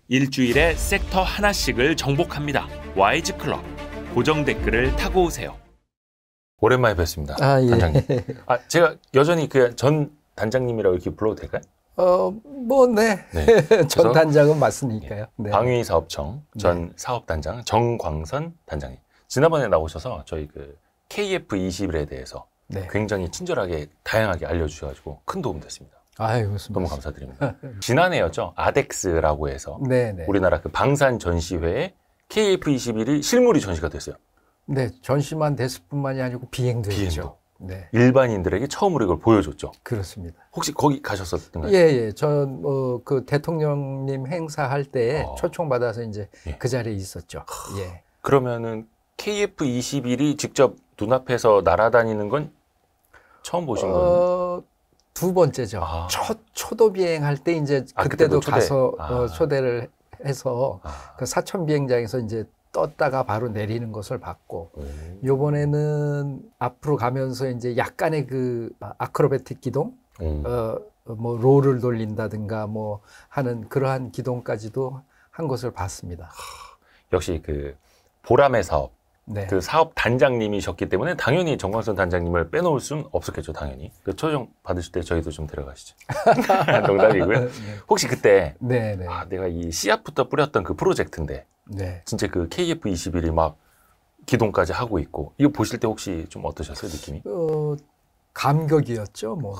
일주일에 섹터 하나씩을 정복합니다. 와이즈클럽. 고정 댓글을 타고 오세요. 오랜만에 뵙습니다. 예. 단장님. 제가 여전히 그 전 단장님이라고 이렇게 불러도 될까요? 네. 전 단장은 맞으니까요. 네. 방위사업청 전 사업단장 정광선 단장님. 지난번에 나오셔서 저희 그 KF21에 대해서 굉장히 친절하게 다양하게 알려주셔가지고 큰 도움 됐습니다. 너무 감사드립니다. 지난해였죠. 아덱스라고 해서 우리나라 그 방산 전시회에 KF21이 실물이 전시가 됐어요. 네, 전시만 됐을 뿐만이 아니고 비행도 했죠. 네. 일반인들에게 처음으로 이걸 보여줬죠. 그렇습니다. 혹시 거기 가셨었던가요? 예. 전 그 대통령님 행사할 때 초청받아서 이제 그 자리에 있었죠. 예. 그러면은 KF21이 직접 눈앞에서 날아다니는 건 처음 보신 거예요? 두 번째죠. 초도 비행할 때 이제 그때도 가서 초대를 해서 그 사천 비행장에서 이제 떴다가 바로 내리는 것을 봤고, 요번에는 앞으로 가면서 이제 약간의 그 아크로바틱 기동, 뭐 롤을 돌린다든가 뭐 하는 그러한 기동까지도 한 것을 봤습니다. 역시 그 보람의 사업, 그 사업 단장님이셨기 때문에 당연히 정광선 단장님을 빼놓을 수는 없었겠죠, 당연히. 그 초청 받으실 때 저희도 좀 데려가시죠. 농담이고요. 혹시 그때 내가 이 씨앗부터 뿌렸던 그 프로젝트인데 진짜 그 KF21이 막 기동까지 하고 있고 이거 보실 때 혹시 좀 어떠셨어요, 느낌이? 감격이었죠, 뭐.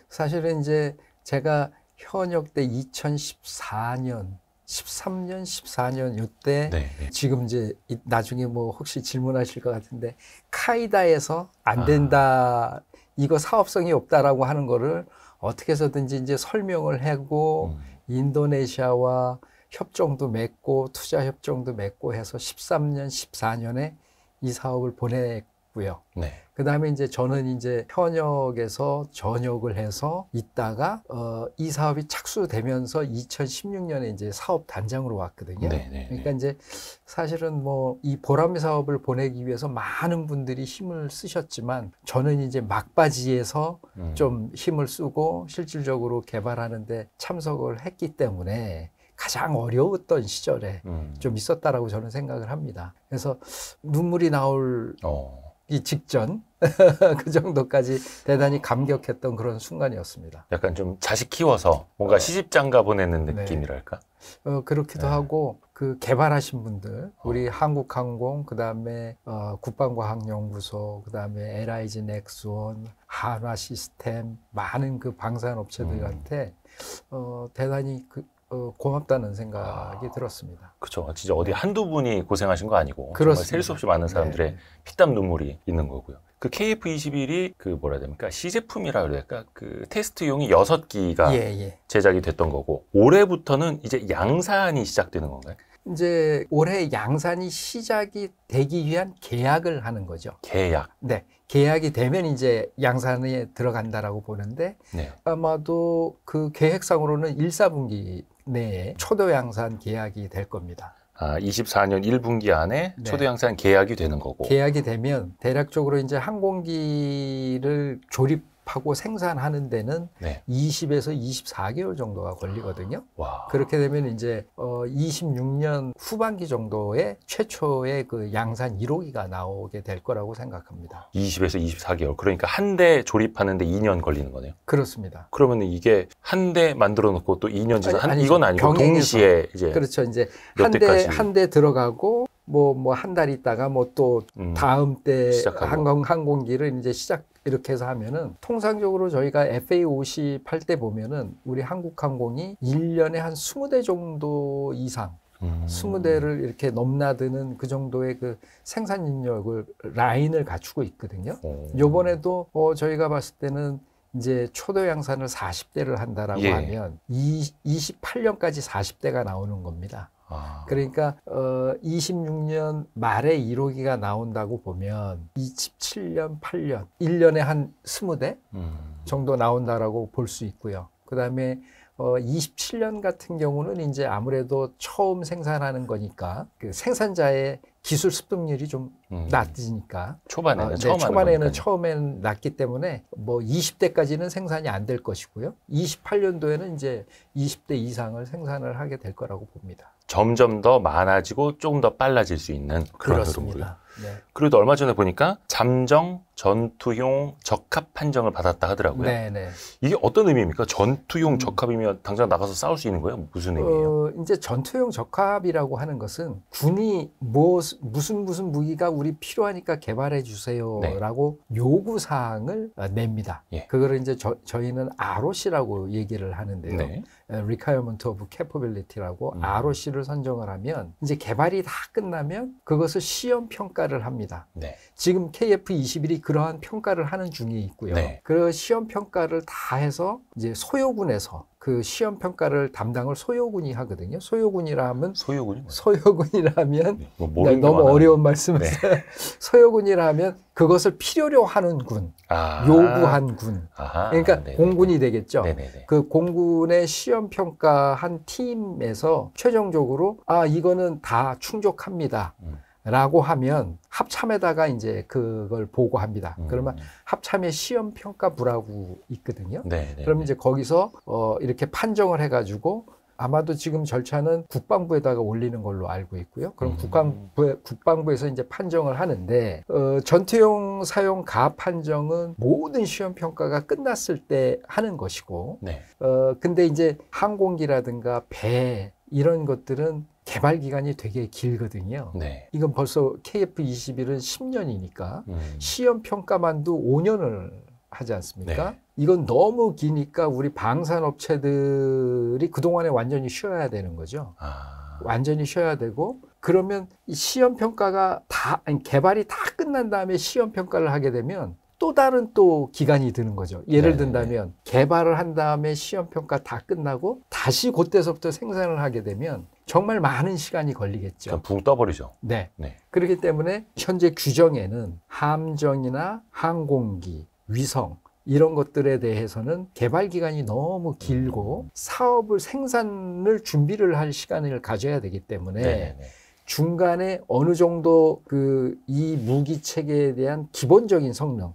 사실은 이제 제가 현역 때 2014년 13년, 14년 이때 지금 이제 나중에 뭐 혹시 질문하실 것 같은데 카이다에서 안 된다, 이거 사업성이 없다라고 하는 거를 어떻게 해서든지 이제 설명을 하고 인도네시아와 협정도 맺고 투자 협정도 맺고 해서 13년, 14년에 이 사업을 보냈고요. 그 다음에 이제 저는 이제 현역에서 전역을 해서 있다가 이 사업이 착수되면서 2016년에 이제 사업 단장으로 왔거든요. 그러니까 이제 사실은 뭐 이 보람의 사업을 보내기 위해서 많은 분들이 힘을 쓰셨지만 저는 이제 막바지에서 좀 힘을 쓰고 실질적으로 개발하는데 참석을 했기 때문에 가장 어려웠던 시절에 좀 있었다라고 저는 생각을 합니다. 그래서 눈물이 나올 이 직전 그 정도까지 대단히 감격했던 그런 순간이었습니다. 약간 좀 자식 키워서 뭔가 시집장가 보내는 느낌이랄까? 그렇기도 하고 그 개발하신 분들, 우리 한국항공, 그 다음에 국방과학연구소, 그 다음에 LIG 넥스원, 한화시스템, 많은 그 방산업체들한테 대단히 고맙다는 생각이 들었습니다. 그렇죠. 진짜 어디 한두 분이 고생하신 거 아니고 정말 셀 수 없이 많은 사람들의 피땀 눈물이 있는 거고요. 그 KF21이 그 뭐라 해야 됩니까? 시제품이라 그래야 될까? 그 테스트용이 6기가 제작이 됐던 거고 올해부터는 이제 양산이 시작되는 건가요? 이제 올해 양산이 시작이 되기 위한 계약을 하는 거죠. 계약? 네. 계약이 되면 이제 양산에 들어간다라고 보는데 아마도 그 계획상으로는 1, 4분기 내에 초도 양산 계약이 될 겁니다. 24년 1분기 안에 초도 양산 계약이 되는 거고. 계약이 되면 대략적으로 이제 항공기를 조립하고 생산하는 데는 20에서 24개월 정도가 걸리거든요. 그렇게 되면 이제 26년 후반기 정도에 최초의 그 양산 1호기가 나오게 될 거라고 생각합니다. 20에서 24개월. 그러니까 한 대 조립하는데 2년 걸리는 거네요. 그렇습니다. 그러면 이게 한 대 만들어 놓고 또 2년 지나 이건 아니고 동시에 이제 그렇죠. 이제 한 대 들어가고 뭐 한 달 있다가 뭐 또 다음 때 항공기를 이제 이렇게 해서 하면은 통상적으로 저희가 FA50 할 때 보면은 우리 한국항공이 1년에 한 20대 정도 이상 20대를 이렇게 넘나드는 그 정도의 그 생산 인력을 라인을 갖추고 있거든요. 요번에도 저희가 봤을 때는 이제 초도 양산을 40대를 한다라고 하면 28년까지 40대가 나오는 겁니다. 그러니까 26년 말에 1호기가 나온다고 보면 27년, 8년, 1년에 한 20대 정도 나온다라고 볼 수 있고요. 그 다음에 27년 같은 경우는 이제 아무래도 처음 생산하는 거니까 그 생산자의 기술 습득률이 좀 낮으니까 초반에는 처음에는 낮기 때문에 뭐 20대까지는 생산이 안 될 것이고요. 28년도에는 이제 20대 이상을 생산을 하게 될 거라고 봅니다. 점점 더 많아지고 조금 더 빨라질 수 있는 그런 흐름으로요. 네. 그리고 얼마 전에 보니까 잠정 전투용 적합 판정을 받았다 하더라고요. 네네. 이게 어떤 의미입니까? 전투용 적합이면 당장 나가서 싸울 수 있는 거예요? 무슨 의미예요? 이제 전투용 적합이라고 하는 것은 군이 무슨 무기가 우리 필요하니까 개발해 주세요라고 네. 요구 사항을 냅니다. 예. 그거를 이제 저희는 ROC라고 얘기를 하는데요. 네. Requirement of Capability라고 ROC를 선정을 하면 이제 개발이 다 끝나면 그것을 시험 평가를 합니다. 네. 지금 KF-21이 그러한 평가를 하는 중에 있고요. 네. 그 시험 평가를 다 해서 이제 소요군에서 그 시험 평가를 담당을 소요군이 하거든요. 소요군이라면 네, 너무 어려운 말씀이세요. 네. 소요군이라면 그것을 필요로 하는 군, 요구한 군. 그러니까 네네. 공군이 되겠죠. 네네네. 그 공군의 시험 평가한 팀에서 최종적으로 이거는 다 충족합니다. 라고 하면 합참에다가 이제 그걸 보고합니다. 그러면 합참의 시험 평가부라고 있거든요. 그러면 이제 거기서 이렇게 판정을 해가지고 아마도 지금 절차는 국방부에다가 올리는 걸로 알고 있고요. 그럼 국방부에서 이제 판정을 하는데 전투용 사용 가압 판정은 모든 시험 평가가 끝났을 때 하는 것이고, 네. 근데 이제 항공기라든가 배 이런 것들은 개발 기간이 되게 길거든요. 네. 이건 벌써 KF-21은 10년이니까 시험 평가만도 5년을 하지 않습니까? 네. 이건 너무 기니까 우리 방산업체들이 그동안에 완전히 쉬어야 되는 거죠. 완전히 쉬어야 되고, 그러면 이 시험 평가가 개발이 다 끝난 다음에 시험 평가를 하게 되면 또 다른 기간이 드는 거죠. 예를 든다면 개발을 한 다음에 시험 평가 다 끝나고 다시 그때서부터 생산을 하게 되면 정말 많은 시간이 걸리겠죠. 붕 떠버리죠. 네. 그렇기 때문에 현재 규정에는 함정이나 항공기, 위성 이런 것들에 대해서는 개발 기간이 너무 길고 생산을 준비를 할 시간을 가져야 되기 때문에 중간에 어느 정도 이 무기 체계에 대한 기본적인 성능,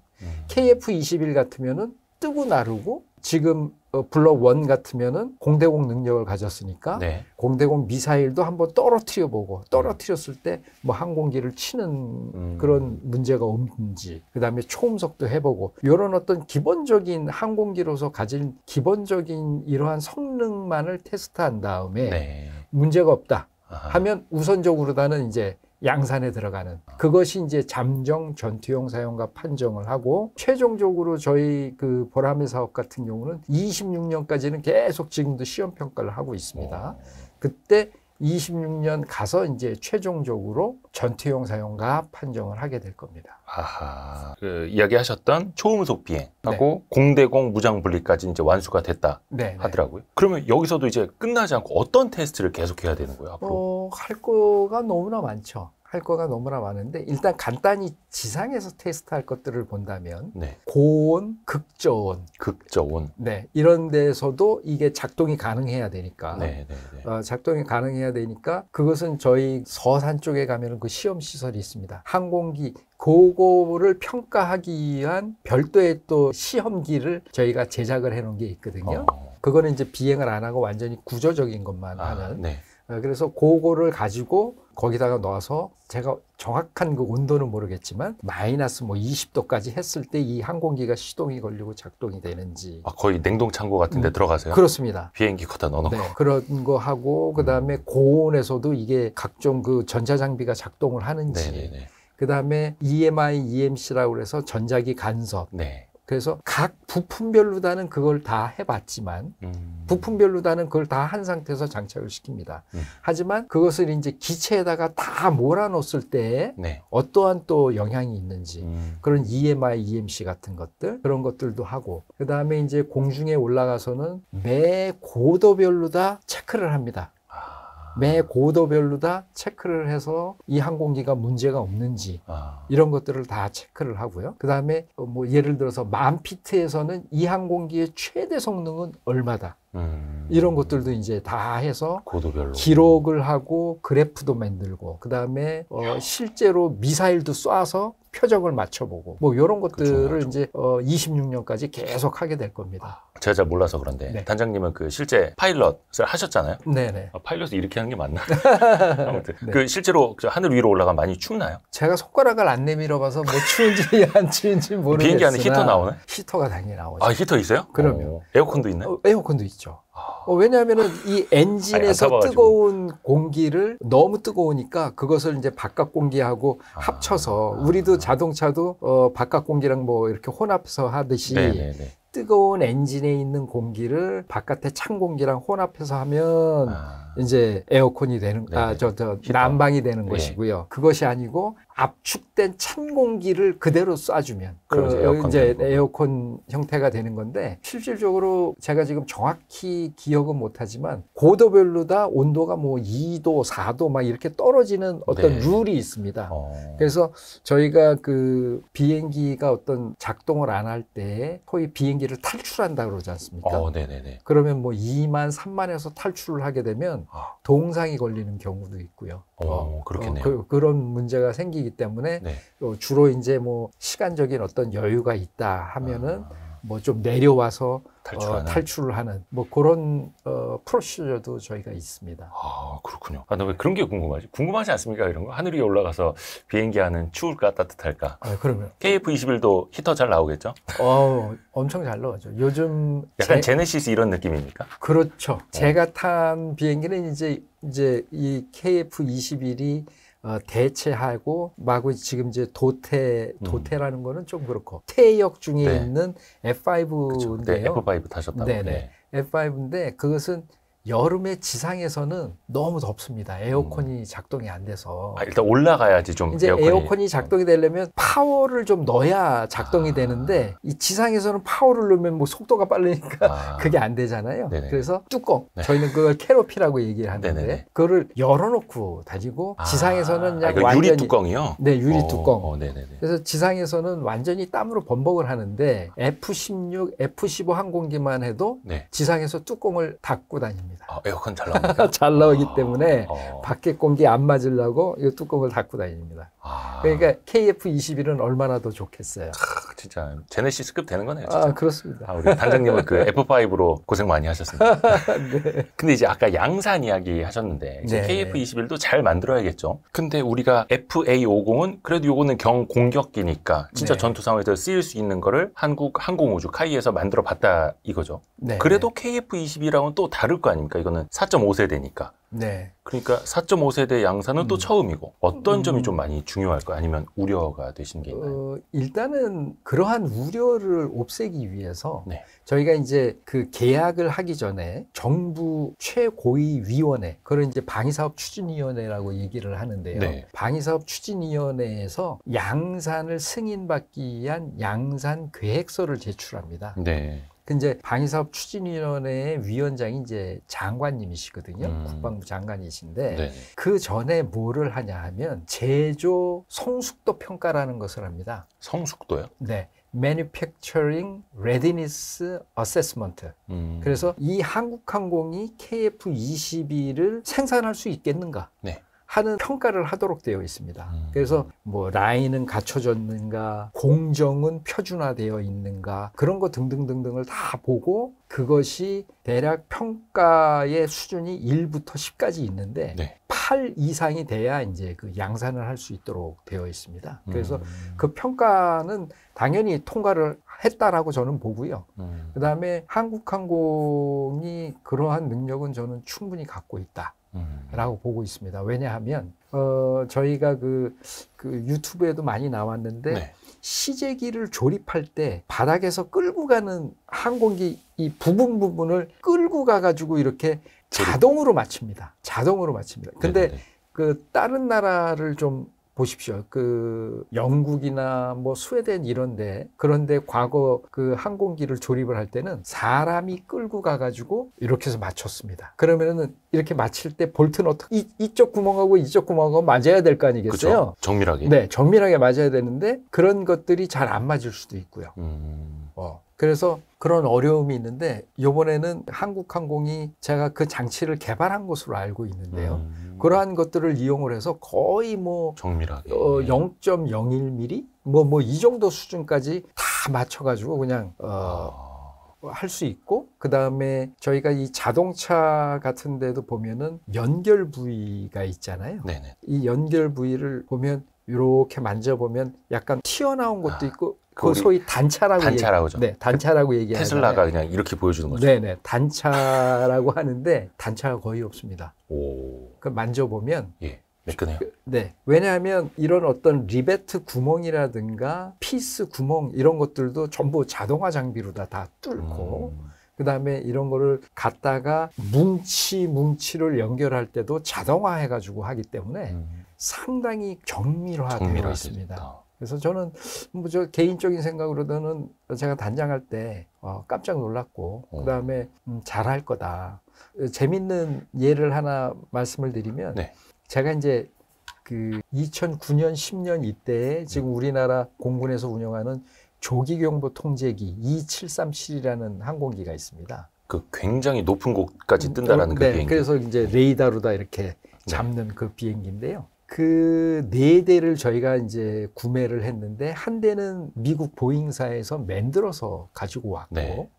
KF-21 같으면은 뜨고 나르고, 지금 블록 1 같으면은 공대공 능력을 가졌으니까 공대공 미사일도 한번 떨어뜨려 보고, 떨어뜨렸을 때 뭐 항공기를 치는 그런 문제가 없는지, 그 다음에 초음속도 해보고, 이런 어떤 기본적인 항공기로서 가진 기본적인 이러한 성능만을 테스트한 다음에 문제가 없다 하면 우선적으로다는 이제 양산에 들어가는, 그것이 이제 잠정 전투용 사용과 판정을 하고, 최종적으로 저희 그 보라매 사업 같은 경우는 26년까지는 계속 지금도 시험 평가를 하고 있습니다. 그때 26년 가서 이제 최종적으로 전투용 사용과 판정을 하게 될 겁니다. 아하. 그 이야기하셨던 초음속 비행하고 공대공 무장 분리까지 이제 완수가 됐다 하더라고요. 그러면 여기서도 이제 끝나지 않고 어떤 테스트를 계속해야 되는 거예요, 앞으로? 할 거가 너무나 많죠. 할 거가 너무나 많은데, 일단 간단히 지상에서 테스트할 것들을 본다면 고온, 극저온, 이런 데서도 이게 작동이 가능해야 되니까 작동이 가능해야 되니까 그것은 저희 서산 쪽에 가면은 그 시험 시설이 있습니다. 항공기 그거를 평가하기 위한 별도의 또 시험기를 저희가 제작을 해놓은 게 있거든요. 그거는 이제 비행을 안 하고 완전히 구조적인 것만 하는. 그래서 그거를 가지고 거기다가 넣어서, 제가 정확한 그 온도는 모르겠지만 마이너스 뭐 20도까지 했을 때 이 항공기가 시동이 걸리고 작동이 되는지. 거의 냉동 창고 같은 데 들어가세요? 그렇습니다. 비행기 거다 넣어놓고. 그런 거 하고, 그 다음에 고온에서도 이게 각종 그 전자장비가 작동을 하는지. 그 다음에 EMI, EMC라고 해서 전자기 간섭. 그래서 각 부품별로다는 그걸 다 해봤지만 부품별로다는 그걸 다 한 상태에서 장착을 시킵니다. 하지만 그것을 이제 기체에다가 다 몰아넣었을 때 어떠한 또 영향이 있는지, 그런 EMI, EMC 같은 것들, 그런 것들도 하고, 그 다음에 이제 공중에 올라가서는 매 고도별로 다 체크를 합니다. 매 고도별로 다 체크를 해서 이 항공기가 문제가 없는지 이런 것들을 다 체크를 하고요. 그 다음에 뭐 예를 들어서 10,000피트에서는 이 항공기의 최대 성능은 얼마다. 이런 것들도 이제 다 해서 고도별로 기록을 하고 그래프도 만들고 그 다음에 실제로 미사일도 쏴서 표적을 맞춰보고 뭐 이런 것들을 그렇죠. 이제 26년까지 계속 하게 될 겁니다. 제가 잘 몰라서 그런데 네. 단장님은 그 실제 파일럿을 하셨잖아요. 네네. 파일럿을 이렇게 하는 게 맞나? 아무튼 네. 그 실제로 하늘 위로 올라가면 많이 춥나요? 제가 손가락을 안 내밀어봐서 뭐 추운지 안 추운지 모르겠으나 비행기 안에 히터 나오나요? 히터가 당연히 나오죠. 아 히터 있어요? 그럼요. 에어컨도 있나요? 에어컨도 있죠. 왜냐하면은 이 엔진에서 뜨거운 공기를 너무 뜨거우니까 그것을 이제 바깥 공기하고 합쳐서 우리도 자동차도 바깥 공기랑 뭐 이렇게 혼합해서 하듯이 네네네. 뜨거운 엔진에 있는 공기를 바깥에 찬 공기랑 혼합해서 하면 이제 에어컨이 되는 난방이 되는 것이고요. 그것이 아니고 압축된 찬 공기를 그대로 쏴주면 이제 에어컨 형태가 되는 건데 실질적으로 제가 지금 정확히 기억은 못하지만 고도별로 다 온도가 뭐 2도, 4도 막 이렇게 떨어지는 어떤 룰이 있습니다. 그래서 저희가 그 비행기가 어떤 작동을 안 할 때 소위 비행기를 탈출한다 그러지 않습니까? 네네네. 그러면 뭐 2만, 3만에서 탈출을 하게 되면 동상이 걸리는 경우도 있고요. 그렇겠네요. 그런 문제가 생기기 때문에 주로 이제 뭐 시간적인 어떤 여유가 있다 하면은 뭐 좀 내려와서 탈출을 하는 뭐 그런 프로시저도 저희가 있습니다. 그렇군요. 나 왜 그런 게 궁금하지? 궁금하지 않습니까? 이런 거? 하늘 위에 올라가서 비행기 안은 추울까 따뜻할까? 그러면 KF-21도 히터 잘 나오겠죠? 엄청 잘 나오죠. 요즘 약간 제네시스 이런 느낌입니까? 그렇죠. 제가 탄 비행기는 이제 이 KF-21이 대체하고 마구 지금 이제 도태라는 거는 좀 그렇고 태역 중에 있는 F5인데요. 네, F5 타셨다고. 네네. F5인데 그것은 여름에 지상에서는 너무 덥습니다. 에어컨이 작동이 안 돼서. 일단 올라가야지 좀 이제 에어컨이 작동이 되려면 파워를 좀 넣어야 작동이 되는데 이 지상에서는 파워를 넣으면 뭐 속도가 빠르니까 그게 안 되잖아요. 네네. 그래서 뚜껑, 저희는 그걸 캐노피라고 얘기를 하는데 네네. 그거를 열어놓고 다니고 지상에서는 그냥 완전히 유리 뚜껑이요? 네, 유리 뚜껑. 네네네. 그래서 지상에서는 완전히 땀으로 범벅을 하는데 F-16, F-15 항공기만 해도 지상에서 뚜껑을 닫고 다닙니다. 에어컨 잘 나옵니까? 잘 나오기 때문에 밖에 공기 안 맞으려고 이 뚜껑을 닫고 다닙니다. 그러니까 KF-21은 얼마나 더 좋겠어요. 진짜 제네시스급 되는 거네요. 진짜. 그렇습니다. 우리 단장님은 그 F5로 고생 많이 하셨습니다. 네. 근데 이제 아까 양산 이야기 하셨는데 이제 KF-21도 잘 만들어야겠죠. 근데 우리가 FA-50은 그래도 요거는 경공격기니까 진짜 전투 상황에서 쓰일 수 있는 거를 한국 항공우주 카이에서 만들어 봤다 이거죠. 그래도 KF-21하고는 또 다를 거 아닙니까? 이거는 4.5세대니까. 그러니까 4.5세대 양산은 또 처음이고 어떤 점이 좀 많이 중요할까요? 아니면 우려가 되시는 게 있나요? 일단은 그러한 우려를 없애기 위해서 저희가 이제 그 계약을 하기 전에 정부 최고위 위원회, 그걸 이제 방위사업 추진위원회라고 얘기를 하는데요. 방위사업 추진위원회에서 양산을 승인받기 위한 양산 계획서를 제출합니다. 그 이제 방위사업 추진위원회의 위원장이 이제 장관님이시거든요. 국방부 장관이신데 그 전에 뭐를 하냐 하면 제조 성숙도 평가라는 것을 합니다. 성숙도요? 네. Manufacturing Readiness Assessment. 그래서 이 한국항공이 KF-21을 생산할 수 있겠는가? 하는 평가를 하도록 되어 있습니다. 그래서 뭐 라인은 갖춰졌는가, 공정은 표준화되어 있는가, 그런 거 등등등등을 다 보고 그것이 대략 평가의 수준이 1부터 10까지 있는데 8 이상이 돼야 이제 그 양산을 할 수 있도록 되어 있습니다. 그래서 그 평가는 당연히 통과를 했다라고 저는 보고요. 그 다음에 한국항공이 그러한 능력은 저는 충분히 갖고 있다. 라고 보고 있습니다. 왜냐하면 저희가 그 유튜브에도 많이 나왔는데 시제기를 조립할 때 바닥에서 끌고 가는 항공기 이 부분을 끌고 가가지고 이렇게 자동으로 맞춥니다. 자동으로 맞춥니다. 근데 그 다른 나라를 좀 보십시오. 그 영국이나 뭐 스웨덴 이런데 그런데 과거 그 항공기를 조립을 할 때는 사람이 끌고 가가지고 이렇게 해서 맞췄습니다. 그러면은 이렇게 맞힐 때 볼트는 어떻게 이쪽 구멍하고 이쪽 구멍하고 맞아야 될 거 아니겠어요? 그쵸? 정밀하게. 네, 정밀하게 맞아야 되는데 그런 것들이 잘 안 맞을 수도 있고요. 그래서 그런 어려움이 있는데 이번에는 한국항공이 제가 그 장치를 개발한 것으로 알고 있는데요. 그러한 것들을 이용을 해서 거의 뭐 정밀하게 0.01mm 뭐 이 정도 수준까지 다 맞춰가지고 그냥 할 수 있고, 그 다음에 저희가 이 자동차 같은 데도 보면은 연결 부위가 있잖아요. 네네. 이 연결 부위를 보면 이렇게 만져보면 약간 튀어나온 것도 있고 그 소위 단차라고죠. 네, 단차라고 얘기하잖아요. 테슬라가 그냥 이렇게 보여주는 거죠. 네네, 단차라고 하는데 단차가 거의 없습니다. 그 만져보면 매끈해요. 네, 왜냐하면 이런 어떤 리베트 구멍이라든가 피스 구멍 이런 것들도 전부 자동화 장비로 다 뚫고 그 다음에 이런 거를 갖다가 뭉치를 연결할 때도 자동화 해가지고 하기 때문에 상당히 정밀화되어 있습니다. 그래서 저는 뭐 저 개인적인 생각으로는 제가 단장할 때 깜짝 놀랐고 그 다음에 잘할 거다. 재밌는 예를 하나 말씀을 드리면 제가 이제 그 2009년 10년 이때에 지금 우리나라 공군에서 운영하는 조기경보 통제기 2737이라는 항공기가 있습니다. 그 굉장히 높은 곳까지 뜬다라는 그 비행기. 그래서 이제 레이더로 다 이렇게 잡는 그 비행기인데요. 그 4대를 저희가 이제 구매를 했는데 한 대는 미국 보잉사에서 만들어서 가지고 왔고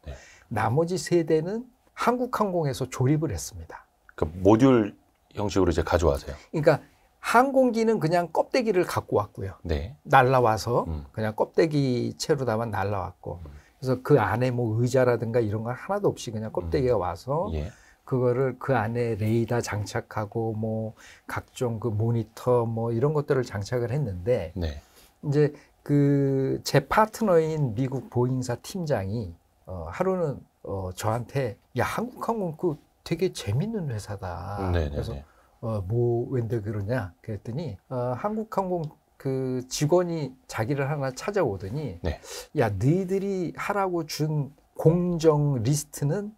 나머지 3대는 한국항공에서 조립을 했습니다. 그 모듈 형식으로 이제 가져와서요. 그러니까 항공기는 그냥 껍데기를 갖고 왔고요. 날라와서 그냥 껍데기 채로다만 날라왔고 그래서 그 안에 뭐 의자라든가 이런 건 하나도 없이 그냥 껍데기가 와서 그거를 그 안에 레이더 장착하고 뭐 각종 그 모니터 뭐 이런 것들을 장착을 했는데 이제 그 제 파트너인 미국 보잉사 팀장이 하루는 저한테 야 한국항공 그 되게 재밌는 회사다. 그래서 뭐 왠데 그러냐 그랬더니 한국항공 그 직원이 자기를 하나 찾아오더니 야 너희들이 하라고 준 공정 리스트는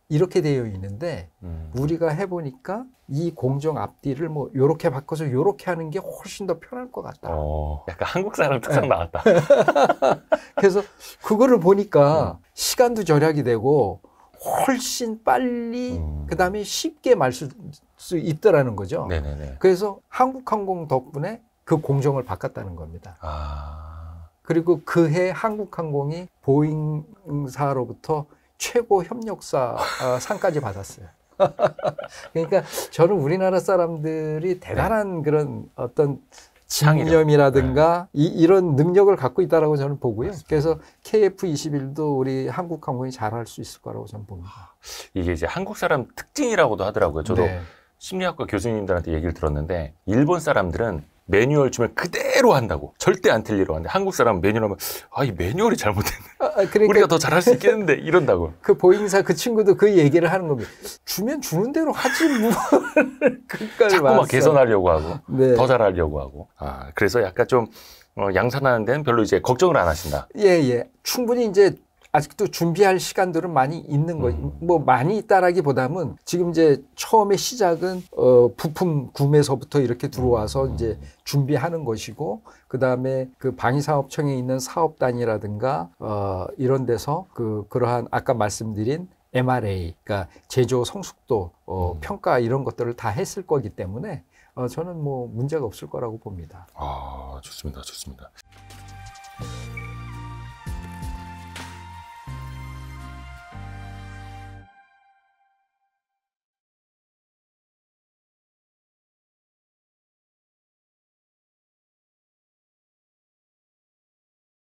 이렇게 되어 있는데 우리가 해보니까 이 공정 앞뒤를 뭐 요렇게 바꿔서 요렇게 하는 게 훨씬 더 편할 것 같다. 약간 한국 사람 특성 나왔다. 그래서 그거를 보니까 시간도 절약이 되고 훨씬 빨리 그다음에 쉽게 말 수 있더라는 거죠. 그래서 한국항공 덕분에 그 공정을 바꿨다는 겁니다. 그리고 그해 한국항공이 보잉사로부터 최고 협력사 상까지 받았어요. 그러니까 저는 우리나라 사람들이 대단한 그런 어떤 집념이라든가 이런 능력을 갖고 있다라고 저는 보고요. 그래서 KF-21도 우리 한국항공이 잘할 수 있을 거라고 저는 봅니다. 이게 이제 한국 사람 특징이라고도 하더라고요. 저도 심리학과 교수님들한테 얘기를 들었는데 일본 사람들은 매뉴얼 주면 그대로 한다고. 절대 안 틀리러 하는데 한국 사람은 매뉴얼 하면 이 매뉴얼이 잘못됐네. 그러니까 우리가 더 잘할 수 있겠는데 이런다고. 그 보잉사 그 친구도 그 얘기를 하는 겁니다. 주면 주는 대로 하지 뭐. 자꾸만 개선하려고 하고 더 잘하려고 하고. 그래서 약간 좀 양산하는 데는 별로 이제 걱정을 안 하신다. 충분히 이제 아직도 준비할 시간들은 많이 있는 거죠. 뭐 많이 있다라기보다는 지금 이제 처음에 시작은 부품 구매서부터 이렇게 들어와서 이제 준비하는 것이고 그 다음에 그 방위사업청에 있는 사업단이라든가 이런 데서 그러한 아까 말씀드린 MRA, 그러니까 제조 성숙도 평가 이런 것들을 다 했을 거기 때문에 저는 뭐 문제가 없을 거라고 봅니다. 좋습니다.